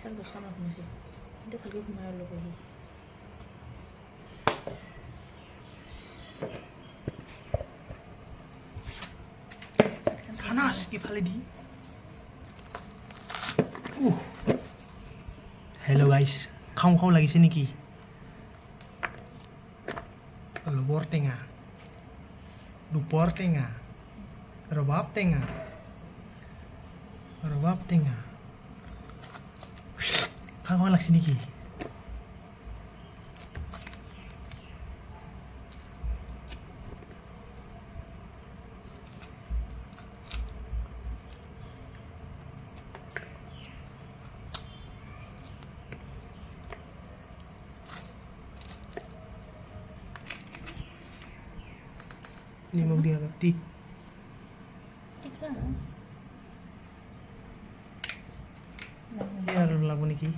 সাড়ে 10টা আমার ঘুমিয়েছে, এটা কালকে ঘুমায় আলো করি। খানা আছে কি ফালে দি হেল্ল' গাইছ খাওঁ খাওঁ লাগিছে নেকি লবৰ টেঙা দুপৰ টেঙা ৰবাব টেঙা খাওঁ খাওঁ লাগিছে নেকি নিমখ দি অলপ দি এটা আৰু ওলাব নেকি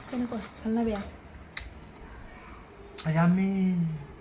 কেনেকুৱা ভাল না বেয়া Yummy.